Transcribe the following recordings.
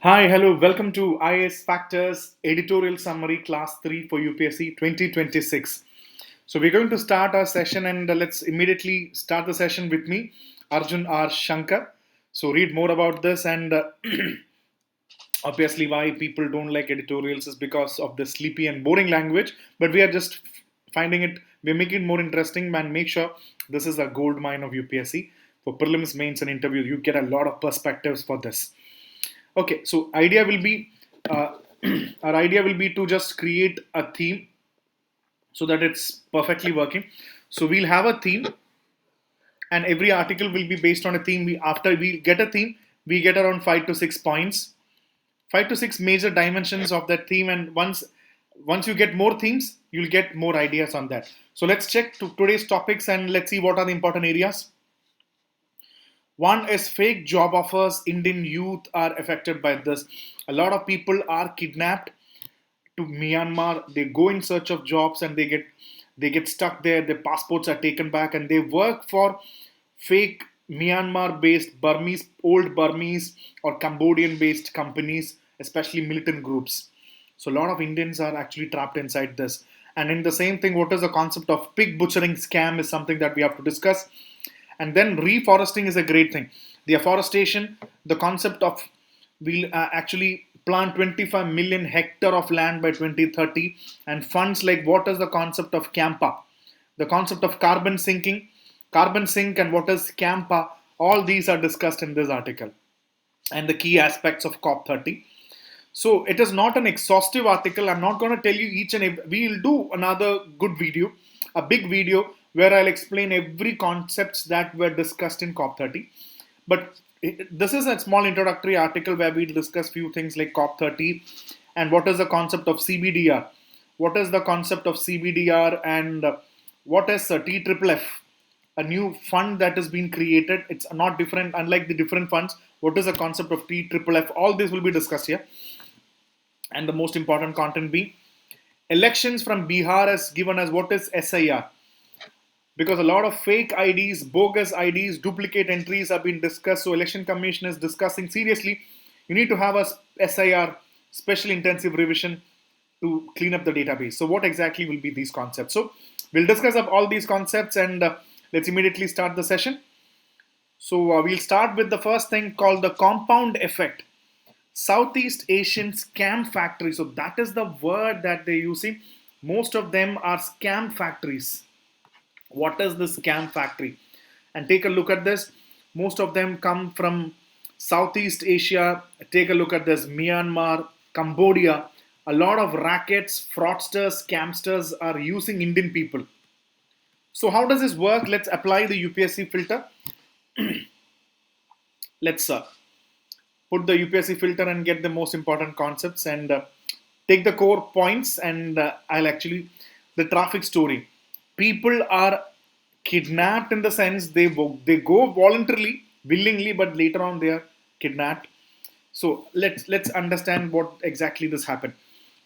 Hi, hello, welcome to IAS Factors Editorial Summary Class 3 for UPSC 2026. So, we're going to start our session and let's immediately start the session with me, Arjun R Shankar. So, read more about this and obviously, why people don't like editorials is because of the sleepy and boring language, but we are just finding it, we're making it more interesting and make sure this is a gold mine of UPSC. For prelims, mains, and interviews, you get a lot of perspectives for this. Okay, so idea will be our idea will be to just create a theme so that it's perfectly working. So we'll have a theme, and every article will be based on a theme. After we get a theme, we get around 5 to 6 points, 5 to 6 major dimensions of that theme, and once you get more themes, you'll get more ideas on that. So let's check today's topics and let's see what are the important areas. One is fake job offers. Indian youth are affected by this. A lot of people are kidnapped to Myanmar. They go in search of jobs and they get stuck there. Their passports are taken back and they work for fake Myanmar-based Burmese, old Burmese or Cambodian-based companies, especially militant groups. So a lot of Indians are actually trapped inside this. And in the same thing, what is the concept of pig butchering scam is something that we have to discuss. And then reforesting is a great thing. The afforestation, the concept of we'll actually plant 25 million hectare of land by 2030, and funds like what is the concept of CAMPA, the concept of carbon sink, and what is CAMPA. All these are discussed in this article, and the key aspects of COP30. So it is not an exhaustive article. I'm not going to tell you each and every. We'll do another good video, a big video where I'll explain every concepts that were discussed in COP30. But this is a small introductory article where we discuss few things like COP30 and what is the concept of CBDR. What is the concept of CBDR and what is TFFF? A new fund that has been created. It's not different, unlike the different funds. What is the concept of TFFF? All this will be discussed here. And the most important content being elections from Bihar is given as what is SIR, because a lot of fake IDs, bogus IDs, duplicate entries have been discussed. So Election Commission is discussing seriously. You need to have a SIR, special intensive revision, to clean up the database. So what exactly will be these concepts? So we'll discuss of all these concepts and let's immediately start the session. So we'll start with the first thing called the compound effect. Southeast Asian scam factory. So that is the word that they're using. Most of them are scam factories. What is the scam factory? And take a look at this. Most of them come from Southeast Asia. Take a look at this: Myanmar, Cambodia. A lot of rackets, fraudsters, scamsters are using Indian people. So how does this work? Let's apply the UPSC filter. Let's put the UPSC filter and get the most important concepts and take the core points, and I'll actually the traffic story. People are kidnapped in the sense they go voluntarily, willingly, but later on they are kidnapped. So let's understand what exactly this happened.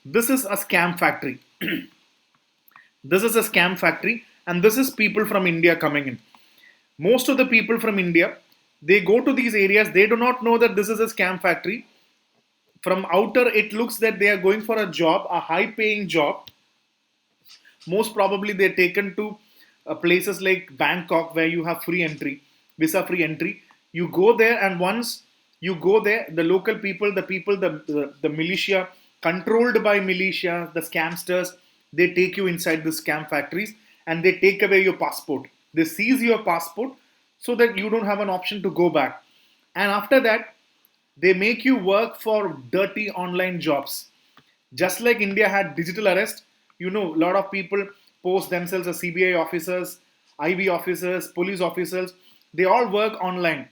This is a scam factory. This is a scam factory, and this is people from India coming in. Most of the people from India, they go to these areas. They do not know that this is a scam factory. From outer, it looks that they are going for a job, a high-paying job. Most probably they're taken to places like Bangkok where you have free entry, visa free entry. You go there, and once you go there, the local people, the militia, controlled by militia, the scamsters, they take you inside the scam factories and they take away your passport. They seize your passport so that you don't have an option to go back. And after that, they make you work for dirty online jobs. Just like India had digital arrest, a lot of people post themselves as CBI officers, IB officers, police officers. They all work online.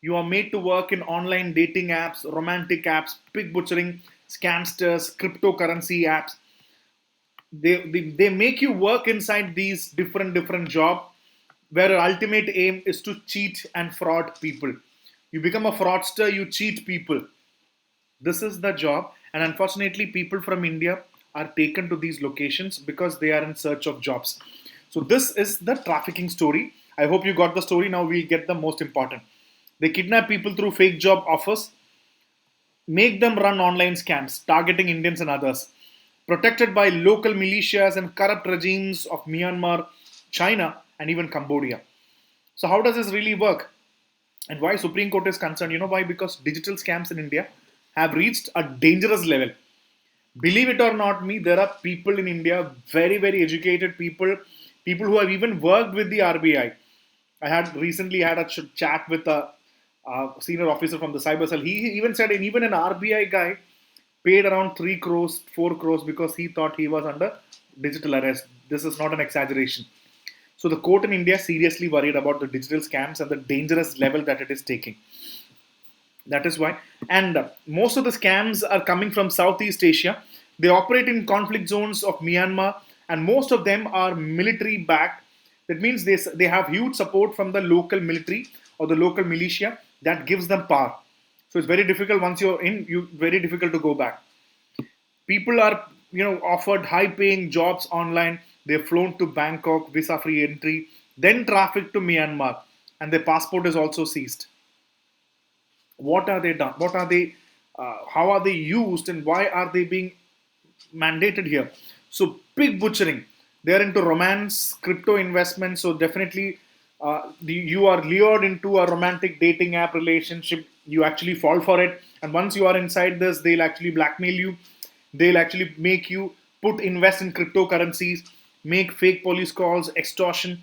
You are made to work in online dating apps, romantic apps, pig butchering, scamsters, cryptocurrency apps. They make you work inside these different job where your ultimate aim is to cheat and fraud people. You become a fraudster, you cheat people. This is the job, and unfortunately, people from India are taken to these locations because they are in search of jobs. So, this is the trafficking story. I hope you got the story. Now, we'll get the most important. They kidnap people through fake job offers. make them run online scams targeting Indians and others, protected by local militias and corrupt regimes of Myanmar, China, and even Cambodia. So, how does this really work? And why Supreme Court is concerned? You know why? Because digital scams in India have reached a dangerous level. Believe it or not, me, there are people in India, very, very educated people, people who have even worked with the RBI. I had recently had a chat with a senior officer from the cyber cell. He even said, even an RBI guy paid around 3 crores, 4 crores because he thought he was under digital arrest. This is not an exaggeration. So the court in India seriously worried about the digital scams and the dangerous level that it is taking. That is why. And most of the scams are coming from Southeast Asia. They operate in conflict zones of Myanmar, and most of them are military backed. That means they have huge support from the local military or the local militia that gives them power. So it's very difficult once you're in, you very difficult to go back. People are offered high paying jobs online. They're flown to Bangkok, visa free entry, then trafficked to Myanmar, and their passport is also seized. What are they done? What are they? How are they used, and why are they being mandated here? So pig butchering. They are into romance, crypto investment. So definitely, you are lured into a romantic dating app relationship. You actually fall for it, and once you are inside this, they'll actually blackmail you. They'll actually make you put invest in cryptocurrencies, make fake police calls, extortion.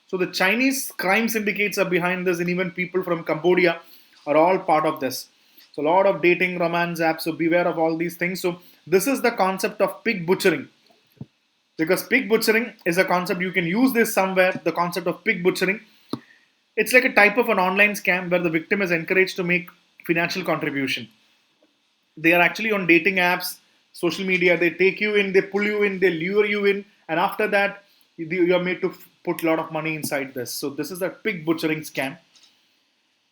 So the Chinese crime syndicates are behind this, and even people from Cambodia are all part of this. So a lot of dating, romance apps. So beware of all these things. So this is the concept of pig butchering, because pig butchering is a concept you can use this somewhere. The concept of pig butchering, it's like a type of an online scam where the victim is encouraged to make financial contribution. They are actually on dating apps, social media. They take you in, they pull you in, they lure you in, and after that you are made to put a lot of money inside this. So this is a pig butchering scam.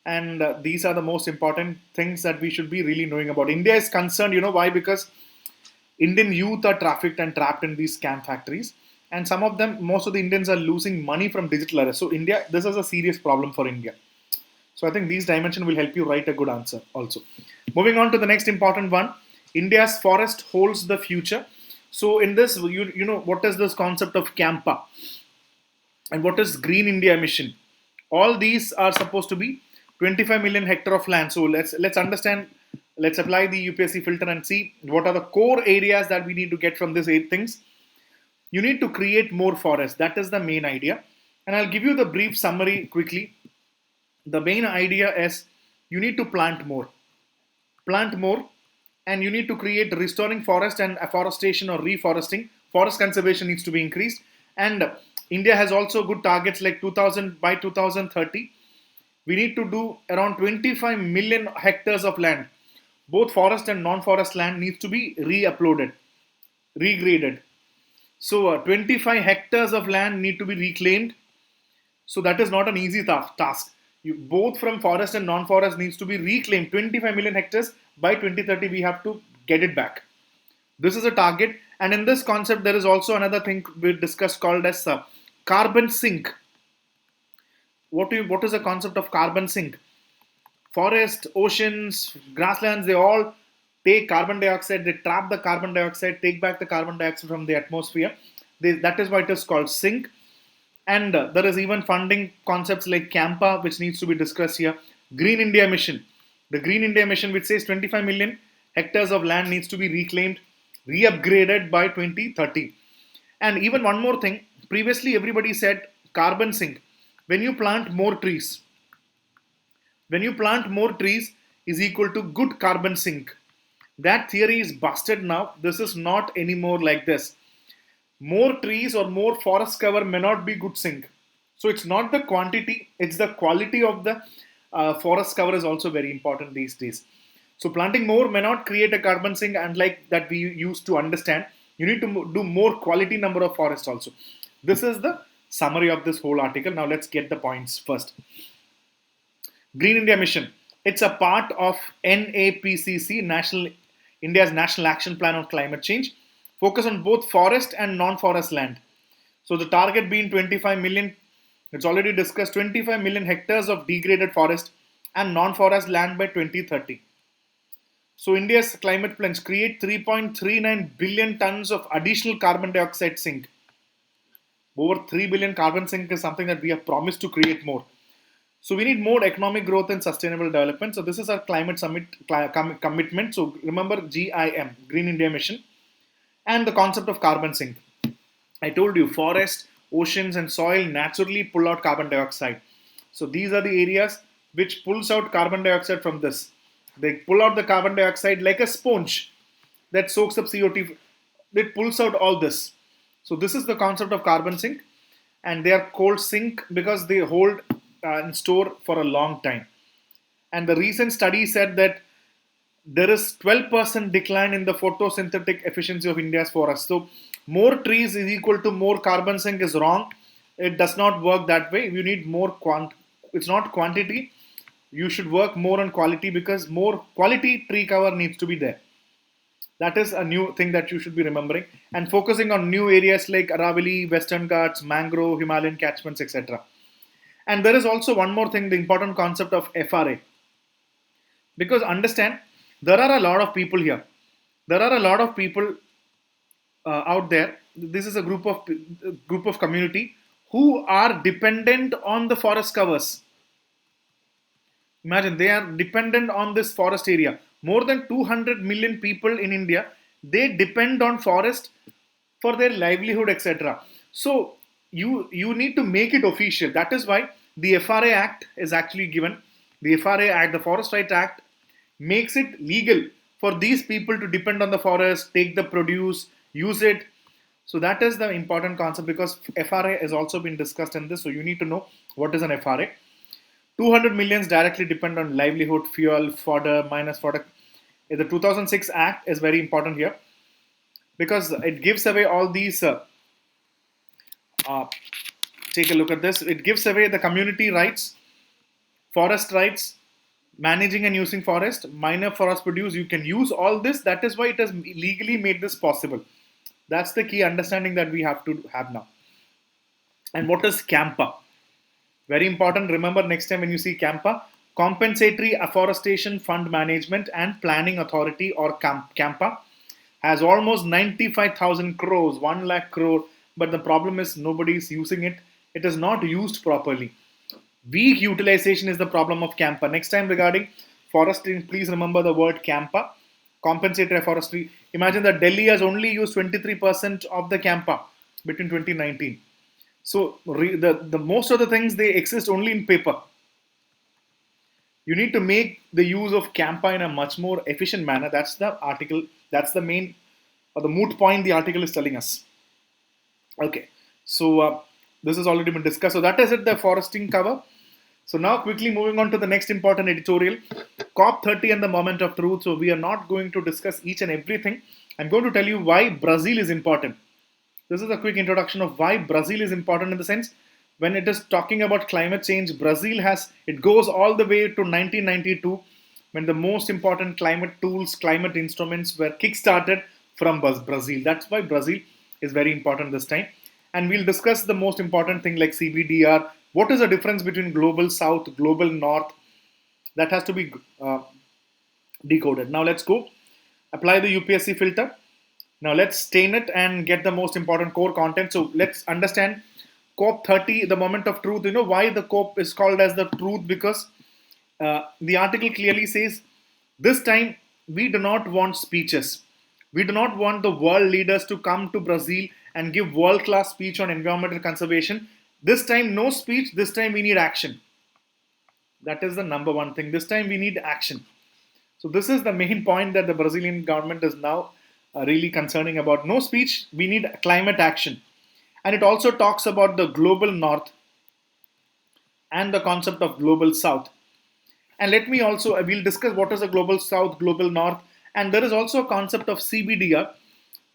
And these are the most important things that we should be really knowing about. India is concerned. You know why? Because Indian youth are trafficked and trapped in these scam factories, and some of them, most of the Indians are losing money from digital arrest. So India, this is a serious problem for India. So I think these dimensions will help you write a good answer also. Moving on to the next important one, India's forest holds the future. So in this, you know what is this concept of Campa, and what is Green India Mission? All these are supposed to be 25 million hectare of land. So let's understand. Let's apply the UPSC filter and see what are the core areas that we need to get from these 8 things. You need to create more forest. That is the main idea. And I'll give you the brief summary quickly. The main idea is you need to plant more, and you need to create restoring forest and afforestation or reforesting. Forest conservation needs to be increased, and India has also good targets like 2000 by 2030. We need to do around 25 million hectares of land. Both forest and non-forest land needs to be re-uploaded, regraded. So 25 hectares of land need to be reclaimed. So that is not an easy task. Both from forest and non-forest needs to be reclaimed. 25 million hectares by 2030, we have to get it back. This is a target. And in this concept, there is also another thing we discussed called as carbon sink. What is the concept of carbon sink? Forest, oceans, grasslands, they all take carbon dioxide, they trap the carbon dioxide, take back the carbon dioxide from the atmosphere. That is why it is called sink. And there is even funding concepts like Campa, which needs to be discussed here. Green India Mission. The Green India Mission, which says 25 million hectares of land needs to be reclaimed, re-upgraded by 2030. And even one more thing, previously everybody said carbon sink. When you plant more trees, is equal to good carbon sink. That theory is busted now. This is not anymore like this. More trees or more forest cover may not be good sink. So it's not the quantity, it's the quality of the forest cover is also very important these days. So planting more may not create a carbon sink, unlike that we used to understand. You need to do more quality number of forests also. This is the summary of this whole article. Now let's get the points first. Green India Mission. It's a part of NAPCC, India's National Action Plan on Climate Change. Focus on both forest and non-forest land. So the target being 25 million, it's already discussed, 25 million hectares of degraded forest and non-forest land by 2030. So India's climate plans create 3.39 billion tons of additional carbon dioxide sink. Over 3 billion carbon sink is something that we have promised to create more. So we need more economic growth and sustainable development. So this is our climate summit commitment. So remember GIM, Green India Mission, and the concept of carbon sink. I told you, forests, oceans, and soil naturally pull out carbon dioxide. So these are the areas which pulls out carbon dioxide from this. They pull out the carbon dioxide like a sponge that soaks up CO2. It pulls out all this. So this is the concept of carbon sink, and they are called sink because they hold and store for a long time. And the recent study said that there is 12% decline in the photosynthetic efficiency of India's forests. So more trees is equal to more carbon sink is wrong. It does not work that way. You need more it's not quantity. You should work more on quality because more quality tree cover needs to be there. That is a new thing that you should be remembering, and focusing on new areas like Aravalli, Western Ghats, mangrove, Himalayan catchments, etc. And there is also one more thing, the important concept of FRA. Because understand, there are a lot of people here. There are a lot of people out there. This is a group of community who are dependent on the forest covers. Imagine they are dependent on this forest area. More than 200 million people in India, they depend on forest for their livelihood, etc. So you need to make it official. That is why the FRA Act is actually given. The FRA Act, the Forest Right Act, makes it legal for these people to depend on the forest, take the produce, use it. So that is the important concept because FRA has also been discussed in this. So you need to know what is an FRA. 200 millions directly depend on livelihood, fuel, fodder, minus fodder. The 2006 Act is very important here because it gives away all these. Take a look at this. It gives away the community rights, forest rights, managing and using forest, minor forest produce. You can use all this. That is why it has legally made this possible. That's the key understanding that we have to have now. And what is CAMPA? Very important. Remember next time when you see CAMPA, Compensatory Afforestation Fund Management and Planning Authority, or CAMPA, has almost 95,000 crores, 1 lakh crore. But the problem is nobody is using it. It is not used properly. Weak utilization is the problem of CAMPA. Next time regarding forestry, please remember the word CAMPA, compensatory forestry. Imagine that Delhi has only used 23% of the CAMPA between 2019. So the most of the things, they exist only in paper. You need to make the use of CAMPA in a much more efficient manner. That's the article. That's the main or the moot point the article is telling us. Okay, so this has already been discussed. So that is it, the foresting cover. So now quickly moving on to the next important editorial, COP30 and the moment of truth. So we are not going to discuss each and everything. I'm going to tell you why Brazil is important. This is a quick introduction of why Brazil is important in the sense when it is talking about climate change. Brazil it goes all the way to 1992 when the most important climate tools, climate instruments were kick-started from Brazil. That's why Brazil is very important this time. And we'll discuss the most important thing like CBDR. What is the difference between global south, global north? That has to be decoded. Now let's go. Apply the UPSC filter. Now let's stain it and get the most important core content. So let's understand COP30, the moment of truth. You know why the COP is called as the truth? Because the article clearly says this time we do not want speeches. We do not want the world leaders to come to Brazil and give world-class speech on environmental conservation. This time, no speech. This time, we need action. That is the number one thing. This time, we need action. So this is the main point that the Brazilian government is now really concerning about. No speech. We need climate action. And it also talks about the global north and the concept of global south. And we'll discuss what is the global south, global north. And there is also a concept of CBDR.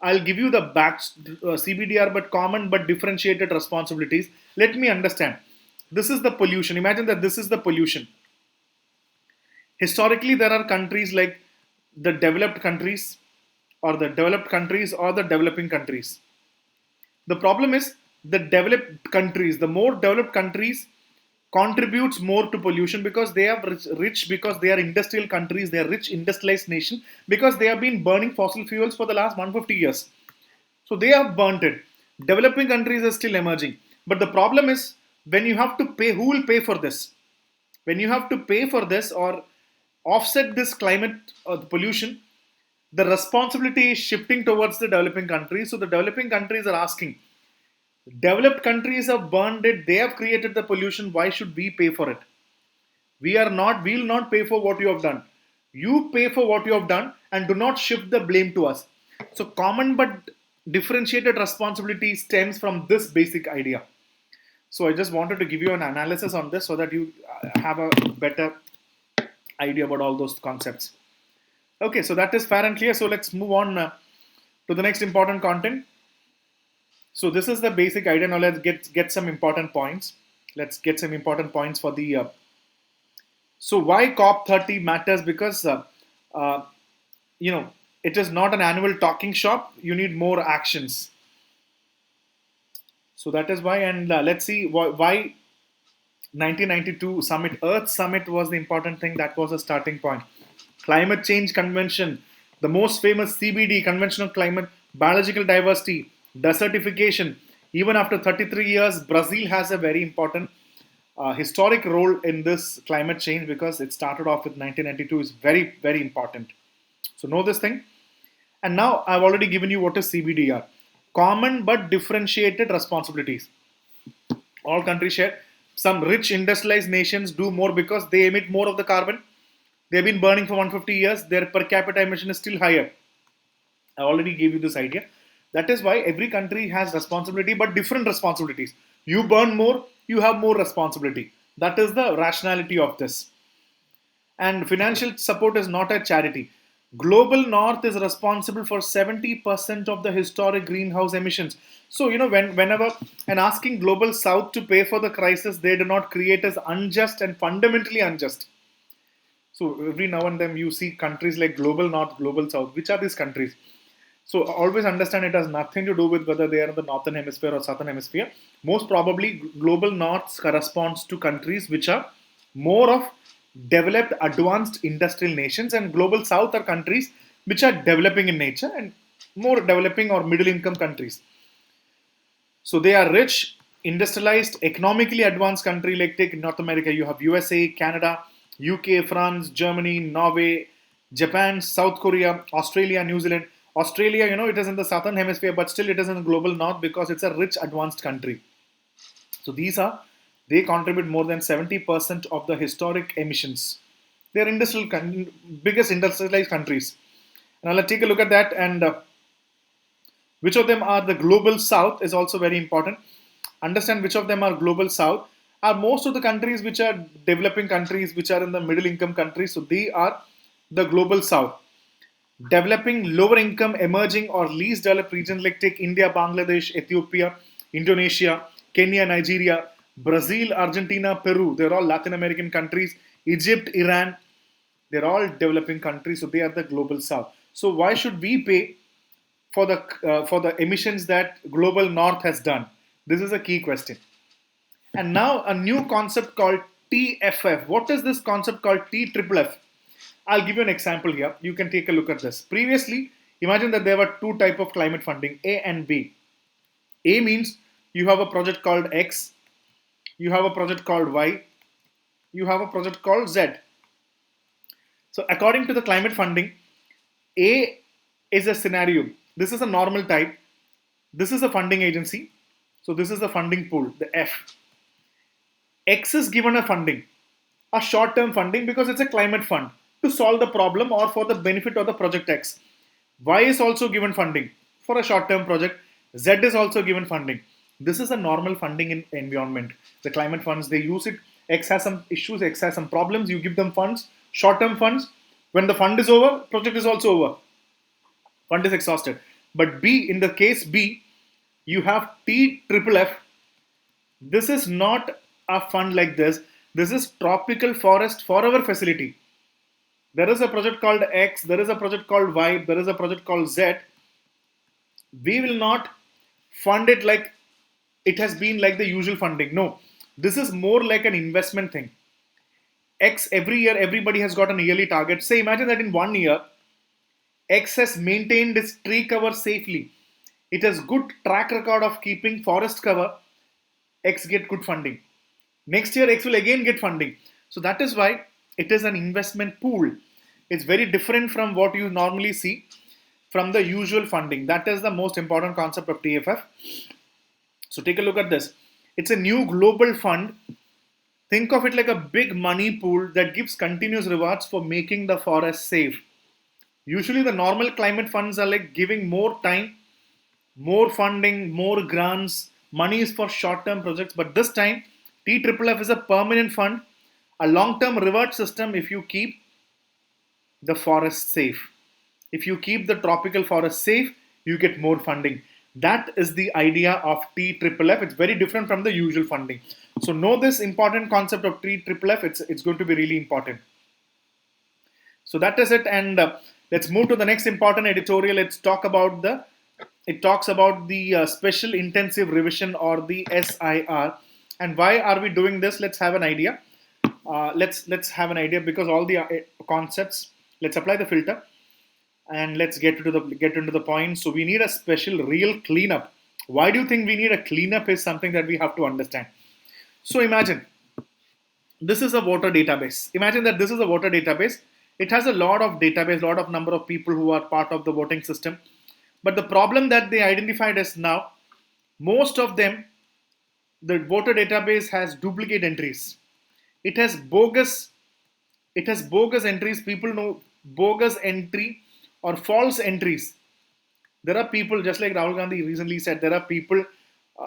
I'll give you the CBDR, but common but differentiated responsibilities. Let me understand. This is the pollution. Imagine that this is the pollution. Historically, there are countries like the developed countries or the developing countries. The problem is the developed countries, the more developed countries, contributes more to pollution because they are rich because they are industrial countries, they are rich industrialized nation because they have been burning fossil fuels for the last 150 years. So they have burnt it. Developing countries are still emerging. But the problem is when you have to pay, who will pay for this? When you have to pay for this or offset this climate pollution, the responsibility is shifting towards the developing countries. So the developing countries are asking, developed countries have burned it, they have created the pollution, why should we pay for it? We will not pay for what you have done. You pay for what you have done and do not shift the blame to us. So common but differentiated responsibility stems from this basic idea. So I just wanted to give you an analysis on this so that you have a better idea about all those concepts. Okay, so that is fair and clear. So let's move on to the next important content. So this is the basic idea. Now let's get some important points. Let's get some important points for the. So why COP30 matters? Because it is not an annual talking shop. You need more actions. So that is why. And let's see why 1992 summit, Earth Summit was the important thing. That was a starting point. Climate Change Convention, the most famous CBD, Convention on Climate, Biological Diversity, desertification. Even after 33 years, Brazil has a very important historic role in this climate change because it started off with 1992 is very, very important. So know this thing. And now I've already given you what is CBDR. Common but differentiated responsibilities. All countries share. Some rich industrialized nations do more because they emit more of the carbon. They've been burning for 150 years. Their per capita emission is still higher. I already gave you this idea. That is why every country has responsibility, but different responsibilities. You burn more, you have more responsibility. That is the rationality of this. And financial support is not a charity. Global North is responsible for 70% of the historic greenhouse emissions. So, whenever and asking Global South to pay for the crisis, they do not create as unjust and fundamentally unjust. So every now and then you see countries like Global North, Global South. Which are these countries? So always understand it has nothing to do with whether they are in the Northern Hemisphere or Southern Hemisphere. Most probably Global North corresponds to countries which are more of developed, advanced industrial nations, and Global South are countries which are developing in nature and more developing or middle income countries. So they are rich, industrialized, economically advanced country like take North America. You have USA, Canada, UK, France, Germany, Norway, Japan, South Korea, Australia, New Zealand. Australia, it is in the southern hemisphere, but still it is in the global north because it's a rich, advanced country. So they contribute more than 70% of the historic emissions. They are biggest industrialized countries. Now let's take a look at that and which of them are the global south is also very important. Understand which of them are global south. Are most of the countries which are developing countries, which are in the middle income countries, so they are the global south. Developing, lower income, emerging or least developed regions like take India, Bangladesh, Ethiopia, Indonesia, Kenya, Nigeria, Brazil, Argentina, Peru. They're all Latin American countries. Egypt, Iran, they're all developing countries, so they are the global south. So why should we pay for the emissions that global north has done? This is a key question. And now a new concept called TFF. What is this concept called TFF? I'll give you an example here. You can take a look at this. Previously, imagine that there were two types of climate funding, A and B. A means you have a project called X, you have a project called Y, you have a project called Z. So according to the climate funding, A is a scenario. This is a normal type. This is a funding agency. So this is the funding pool, the F. X is given a funding, a short-term funding because it's a climate fund to solve the problem or for the benefit of the project X. Y is also given funding for a short-term project. Z is also given funding. This is a normal funding in environment. The climate funds, they use it. X has some issues, X has some problems. You give them funds, short-term funds. When the fund is over, project is also over. Fund is exhausted. But B, in the case B, you have TFF. This is not a fund like this. This is tropical forest forever facility. There is a project called X, there is a project called Y, there is a project called Z. We will not fund it like it has been like the usual funding. No, This is more like an investment thing. X, every year everybody has got an yearly target. Say imagine that in 1 year X has maintained its tree cover safely. It has good track record of keeping forest cover. X get good funding. Next year X will again get funding. So that is why it is an investment pool. It's very different from what you normally see from the usual funding. That is the most important concept of TFF. So take a look at this. It's a new global fund. Think of it like a big money pool that gives continuous rewards for making the forest safe. Usually the normal climate funds are like giving more time, more funding, more grants, money is for short-term projects. But this time, TFFF is a permanent fund, a long-term reward system if you keep the forest safe. If you keep the tropical forest safe, you get more funding. That is the idea of TFFF. It's very different from the usual funding. So know this important concept of TFFF. It's going to be really important. So that is it, and let's move to the next important editorial. It talks about the special intensive revision, or the SIR. And why are we doing this? Let's have an idea. Let's have an idea, because all the concepts. Let's apply the filter, and let's get into the point. So we need a special real cleanup. Why do you think we need a cleanup is something that we have to understand. So imagine this is a voter database. Imagine that this is a voter database. It has a lot of database, lot of number of people who are part of the voting system. But the problem that they identified is now most of them, the voter database has duplicate entries. It has bogus. It has bogus entries. People know bogus entry or false entries. There are people, just like Rahul Gandhi recently said, there are people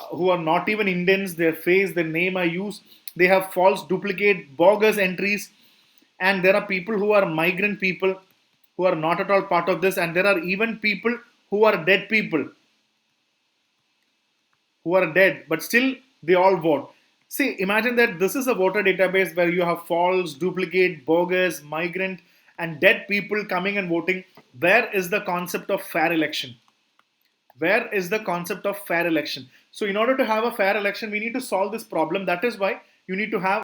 who are not even Indians. Their face, their name are used. They have false, duplicate, bogus entries. And there are people who are migrant people who are not at all part of this. And there are even people who are dead people who are dead, but still they all vote. See, imagine that this is a voter database where you have false, duplicate, bogus, migrant, and dead people coming and voting. Where is the concept of fair election? Where is the concept of fair election? So, in order to have a fair election, we need to solve this problem. That is why you need to have